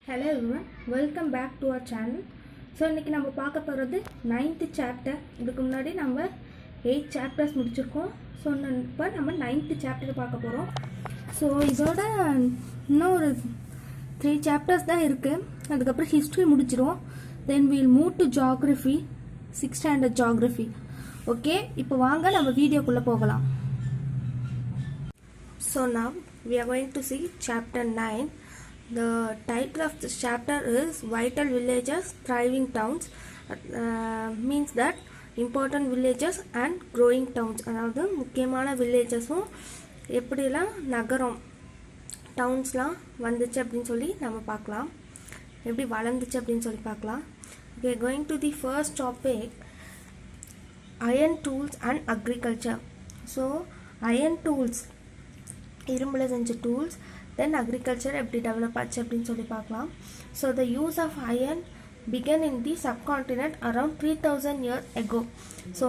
Hello everyone, welcome back to our channel. So இன்னைக்கு நம்ம பார்க்க போகிறது 9th சாப்டர். இதுக்கு முன்னாடி நம்ம 8 சாப்டர்ஸ் முடிச்சிருக்கோம். ஸோ இப்போ நம்ம 9th சாப்டர் பார்க்க போகிறோம். ஸோ இதோட இன்னும் ஒரு 3 சாப்டர்ஸ் தான் இருக்குது. அதுக்கப்புறம் ஹிஸ்ட்ரி முடிச்சிடும். Then we'll move to geography, 6th standard geography. Okay, இப்போ வாங்க நம்ம வீடியோக்குள்ளே போகலாம். So now we are going to see chapter 9. The title of this chapter is Vital Villages, Thriving Towns. Means that important villages and growing towns. அதாவது முக்கியமான வில்லேஜஸும் எப்படிலாம் நகரம் டவுன்ஸ்லாம் வந்துச்சு அப்படின்னு சொல்லி நம்ம பார்க்கலாம், எப்படி வளர்ந்துச்சு அப்படின்னு சொல்லி பார்க்கலாம். We are going to the first topic, iron tools and agriculture. So iron tools, இரும்புல செஞ்ச டூல்ஸ், தென் அக்ரிகல்ச்சர் எப்படி டெவலப் ஆச்சு அப்படின்னு சொல்லி பார்க்கலாம். So the use of iron began in the subcontinent around 3000 years ago. So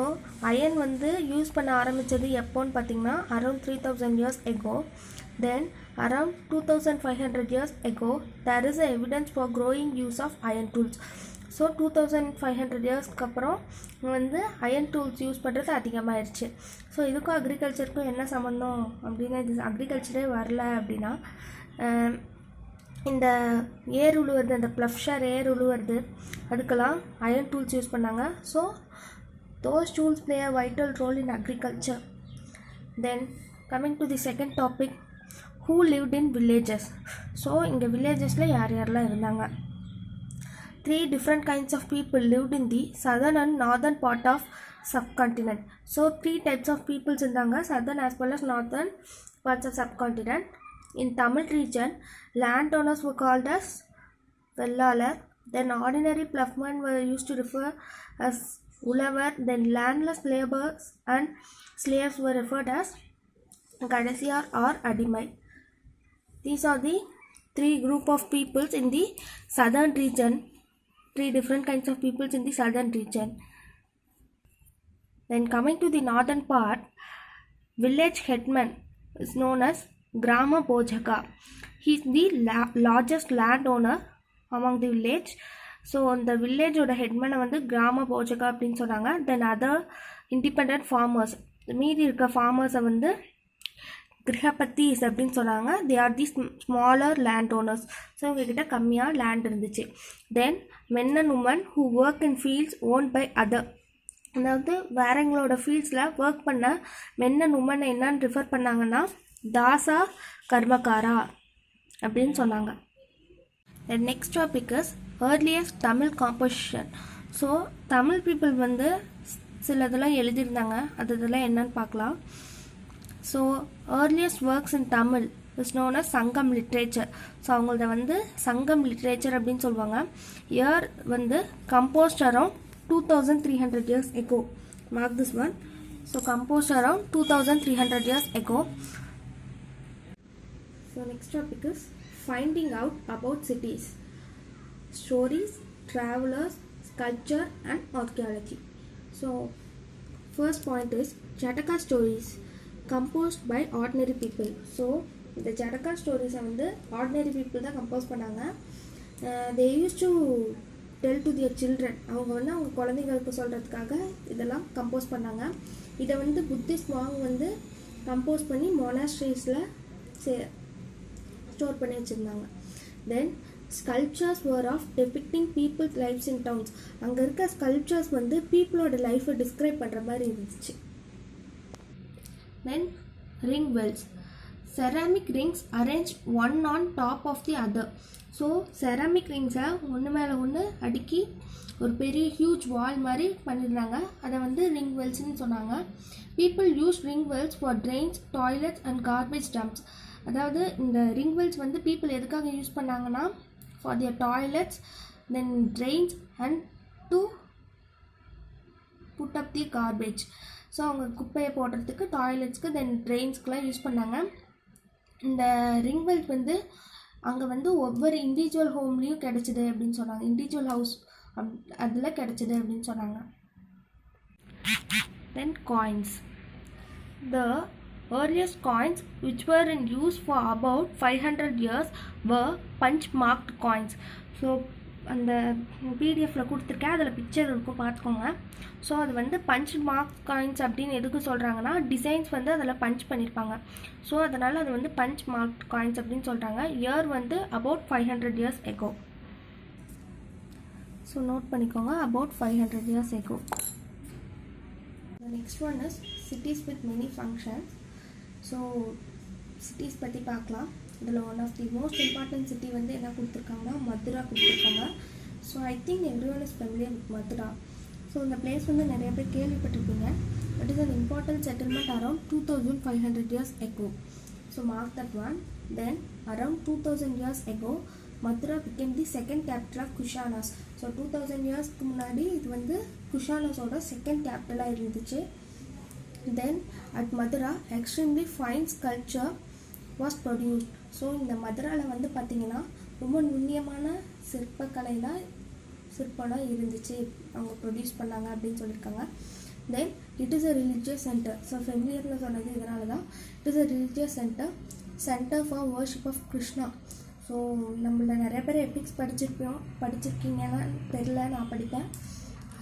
iron வந்து use பண்ண ஆரம்பித்தது எப்போன்னு பார்த்தீங்கன்னா around 3000 years ago. Then around 2500 years ago there is a evidence for growing use of iron tools. So 2500 இயர்ஸ்க்கு அப்புறம் வந்து iron tools use பண்ணுறது அதிகமாகிடுச்சு. ஸோ இதுக்கும் அக்ரிகல்ச்சருக்கும் என்ன சம்மந்தம் அப்படின்னா, இது அக்ரிகல்ச்சரே வரல அப்படின்னா இந்த ஏர் உழுவுறது, அந்த ப்ளஃப்ஷர் ஏர் உழுவுறது, அதுக்கெல்லாம் அயன் டூல்ஸ் யூஸ் பண்ணாங்க. So those tools play a vital role in agriculture. Then coming to the second topic, who lived in villages. So இங்கே வில்லேஜஸில் யார் யாரெல்லாம் இருந்தாங்க? 3 different kinds of people lived in the southern and northern part of subcontinent. So 3 types of peoples இருந்தாங்க, southern as well as northern parts of subcontinent. In Tamil region, landowners were called as vellalar. Then ordinary ploughmen were used to refer as ulavar. Then landless laborers and slaves were referred as gadasiyar or adimai. These are the 3 group of peoples in the southern region. 3 different kinds of peoples in the southern region. Then coming to the northern part, village headman is known as Grama Bojaka. He is the largest landowner among the village. So the village oda headman வந்து Grama Bojaka அப்படின்னு சொன்னாங்க. Then other independent farmers, மீதி இருக்க farmers வந்து கிரகபத்திஸ் அப்படின்னு சொன்னாங்க. They are the smaller land owners. So இவங்ககிட்ட கம்மியாக லேண்ட் இருந்துச்சு. Then men and women who work in fields own by other. அதாவது வேறங்களோட ஃபீல்ட்ஸில் ஒர்க் பண்ண மென் அண்ட் உமனை என்னன்னு ரிஃபர் பண்ணாங்கன்னா தாசா கர்மகாரா அப்படின்னு சொன்னாங்க. Then next topic is earliest Tamil composition. So Tamil people வந்து சில இதெல்லாம் எழுதியிருந்தாங்க, அது இதெல்லாம் என்னன்னு பார்க்கலாம். So earliest works in Tamil is known as சங்கம் லிட்ரேச்சர். ஸோ அவங்களத வந்து சங்கம் லிட்ரேச்சர் அப்படின்னு சொல்லுவாங்க. இயர் வந்து composed around 2300 years ago. Mark this one. So composed around 2300 years ago. So next topic is finding out about cities, stories, travelers, sculpture and archaeology. So first point is Jataka stories composed by ordinary people. So இந்த ஜடக்கா ஸ்டோரிஸை வந்து ordinary people தான் compose பண்ணாங்க. They use to tell to their children. அவங்க வந்து அவங்க குழந்தைங்களுக்கு சொல்கிறதுக்காக இதெல்லாம் கம்போஸ் பண்ணாங்க. இதை வந்து புத்திஸ்ட் மாங் வந்து கம்போஸ் பண்ணி மொனாஸ்ட்ரீஸில் ஸ்டோர் பண்ணி வச்சுருந்தாங்க. Then sculptures were of depicting peoples lifes in towns. அங்கே இருக்க ஸ்கல்ப்சர்ஸ் வந்து பீப்புளோட லைஃப்பை டிஸ்கிரைப் பண்ணுற மாதிரி இருந்துச்சு. Then ring wells, ceramic rings arranged one on top of the other. So ceramic rings ஒன்று மேலே ஒன்று அடுக்கி ஒரு பெரிய ஹியூஜ் வால் மாதிரி பண்ணியிருந்தாங்க. அதை வந்து ரிங் வெல்ஸ்ன்னு சொன்னாங்க. People use ring wells for drains, toilets and garbage dumps. அதாவது இந்த ரிங் வெல்ஸ் வந்து பீப்புள் எதுக்காக யூஸ் பண்ணாங்கன்னா for their toilets, then drains and to put up the garbage. So அவங்க குப்பையை போடுறதுக்கு, டாய்லெட்ஸ்க்கு, தென் ட்ரெயின்ஸ்க்குலாம் யூஸ் பண்ணாங்க. இந்த ரிங் வெல்ஸ் வந்து அங்கே வந்து ஒவ்வொரு இண்டிவிஜுவல் ஹோம்லேயும் கிடச்சிது அப்படின்னு சொன்னாங்க. இண்டிவிஜுவல் ஹவுஸ் அதில் கிடச்சிது அப்படின்னு சொன்னாங்க. Then coins. The Earliest coins which were in use for about 500 years were punch marked coins. So அந்த பிடிஎஃப்பில் கொடுத்துருக்கேன், அதில் பிக்சர் இருக்கும் பார்த்துக்கோங்க. ஸோ அது வந்து பஞ்ச் மார்க் காயின்ஸ் அப்படின்னு எதுக்கு சொல்கிறாங்கன்னா டிசைன்ஸ் வந்து அதில் பஞ்ச் பண்ணியிருப்பாங்க. ஸோ அதனால் அது வந்து பஞ்ச் மார்க் காயின்ஸ் அப்படின்னு சொல்கிறாங்க. இயர் வந்து about 500 years ago. So note பண்ணிக்கோங்க, about 500 years ago. The next one is cities with many functions. So cities பற்றி பார்க்கலாம். இதில் one of the most important city வந்து என்ன கொடுத்துருக்காங்கன்னா மதுரா கொடுத்துருக்காங்க. So I think everyone is familiar with Mathura. So இந்த place வந்து நிறைய பேர் கேள்விப்பட்டிருப்பீங்க. It is an important settlement around 2500 years ago. So mark that one. Then around 2000 years ago Mathura became the second capital of Kushanas. So 2000 yearsக்கு முன்னாடி இது வந்து குஷானாஸோட செகண்ட் கேபிட்டலாக இருந்துச்சு. தென் at Mathura extremely fine sculpture was produced. So இந்த மதுராவில் வந்து பார்த்திங்கன்னா ரொம்ப நுண்ணியமான சிற்பக்கலைலாம் இருந்துச்சு, அவங்க ப்ரொடியூஸ் பண்ணாங்க அப்படின்னு சொல்லியிருக்காங்க. Then it is a religious centre. So ஃபெமிலியர்னு சொன்னது இதனால தான். It is a religious centre for worship of Krishna. So நம்மள நிறைய பேர் எபிக்ஸ் படிச்சிருக்கீங்கன்னா தெரில, நான் படிப்பேன்.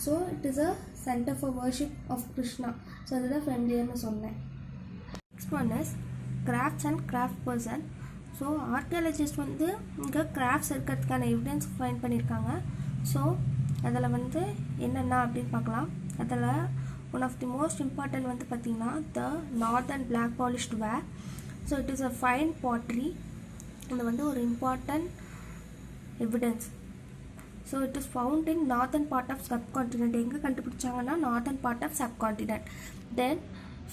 So it is a centre for worship of Krishna. So அதுதான் ஃபெமிலியர்னு சொன்னேன். Next one is crafts and craft person. So archaeologist வந்து இங்கே கிராஃப்ட்ஸ் இருக்கிறதுக்கான எவிடன்ஸ் ஃபைண்ட் பண்ணியிருக்காங்க. ஸோ அதில் வந்து என்னென்ன அப்படின்னு பார்க்கலாம். அதில் one of the most important வந்து பார்த்திங்கன்னா the northern black polished ware. So it is a fine pottery. இது வந்து ஒரு important evidence. So it is found in northern part of subcontinent. எங்கே கண்டுபிடிச்சாங்கன்னா northern part of subcontinent. Then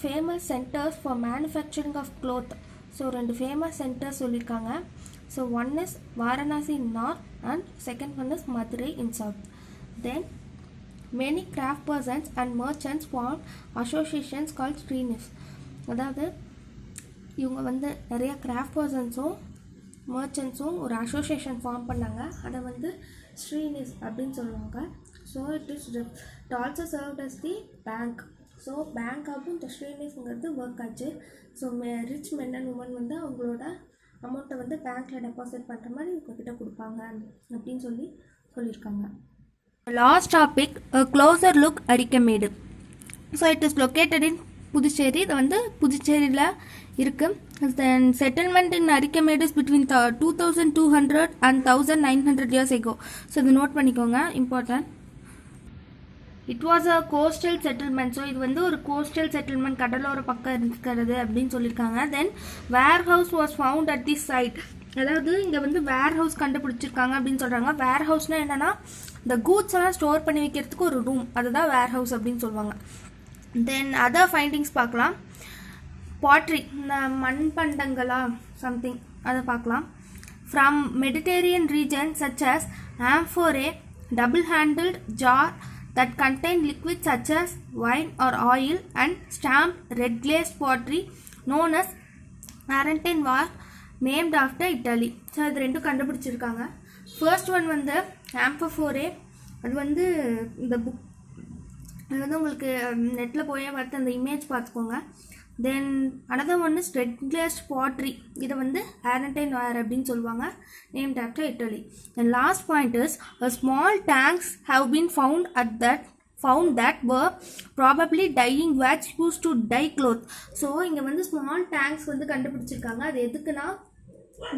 famous centres for manufacturing of cloth. So 2 famous centres சொல்லியிருக்காங்க. So one is Varanasi in north and second one is Madurai in south. Then many craft persons and merchants form associations called shrenis. அதாவது இவங்க வந்து நிறைய craft பர்சன்ஸும் மர்ச்சன்ட்ஸும் ஒரு association form பண்ணாங்க. அதை வந்து ஸ்ரீனிஸ் அப்படின்னு சொல்லுவாங்க. So it also served as the bank. So பேங்காகவும் இந்த ஸ்ரீனிஸ்ங்கிறது ஒர்க் ஆச்சு. So rich men and women வந்து அவங்களோட அமௌண்ட்டை வந்து பேங்க்கில் டெபாசிட் பண்ணுற மாதிரி உங்ககிட்ட கொடுப்பாங்க அப்படின்னு சொல்லியிருக்காங்க. Last topic closer look Arikamedu. So it is located in Puducherry. இது வந்து புதுச்சேரியில் இருக்குது. Then settlement in Arikamedu is between 2200 and 1900 years ago. So இது நோட் பண்ணிக்கோங்க, important. It was a coastal settlement. So இது வந்து ஒரு கோஸ்டல் செட்டில்மெண்ட், கடலோர பக்கம் இருக்கிறது அப்படின்னு சொல்லியிருக்காங்க. Then warehouse was found at the site. அதாவது இங்கே வந்து வேர் ஹவுஸ் கண்டுபிடிச்சிருக்காங்க அப்படின்னு சொல்கிறாங்க. வேர் ஹவுஸ்னால் என்னென்னா இந்த கூட்ஸ் எல்லாம் ஸ்டோர் பண்ணி வைக்கிறதுக்கு ஒரு ரூம், அதுதான் வேர் ஹவுஸ் அப்படின்னு சொல்லுவாங்க. தென் அதர் ஃபைண்டிங்ஸ் பார்க்கலாம். பாட்ரி, இந்த மண்பண்டங்களா சம்திங், அதை பார்க்கலாம். From Mediterranean region such as amphorae, double handled jar that contain liquids such as wine or oil, and stamped red glazed pottery known as Argentine was named after Italy. So இது ரெண்டும் கண்டுபிடிச்சிருக்காங்க. First one வந்து ஆம்ஃபோரே. அது வந்து இந்த book, அது வந்து உங்களுக்கு நெட்டில் போய் பார்த்து அந்த இமேஜ் பார்த்துக்கோங்க. தென் another one is red glazed pottery. இதை வந்து Argentine ware அப்படின்னு சொல்லுவாங்க, named after Italy. And last point is a small tanks have been found that were probably dyeing vats used to dye clothes. So இங்கே வந்து small tanks வந்து கண்டுபிடிச்சிருக்காங்க. அது எதுக்குன்னா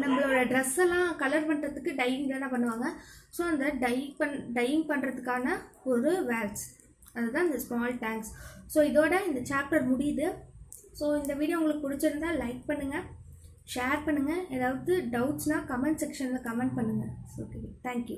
நம்மளோட ட்ரெஸ் எல்லாம் கலர் பண்ணுறதுக்கு டையிங் தானே பண்ணுவாங்க. ஸோ அந்த டையிங் பண்ணுறதுக்கான ஒரு வேல்ஸ், அதுதான் இந்த ஸ்மால் டேங்க்ஸ். ஸோ இதோட இந்த சாப்டர் முடியுது. ஸோ இந்த வீடியோ உங்களுக்கு பிடிச்சிருந்தா லைக் பண்ணுங்கள், ஷேர் பண்ணுங்கள். ஏதாவது டவுட்ஸ்னால் கமெண்ட் செக்ஷனில் கமெண்ட் பண்ணுங்கள். Okay, thank you.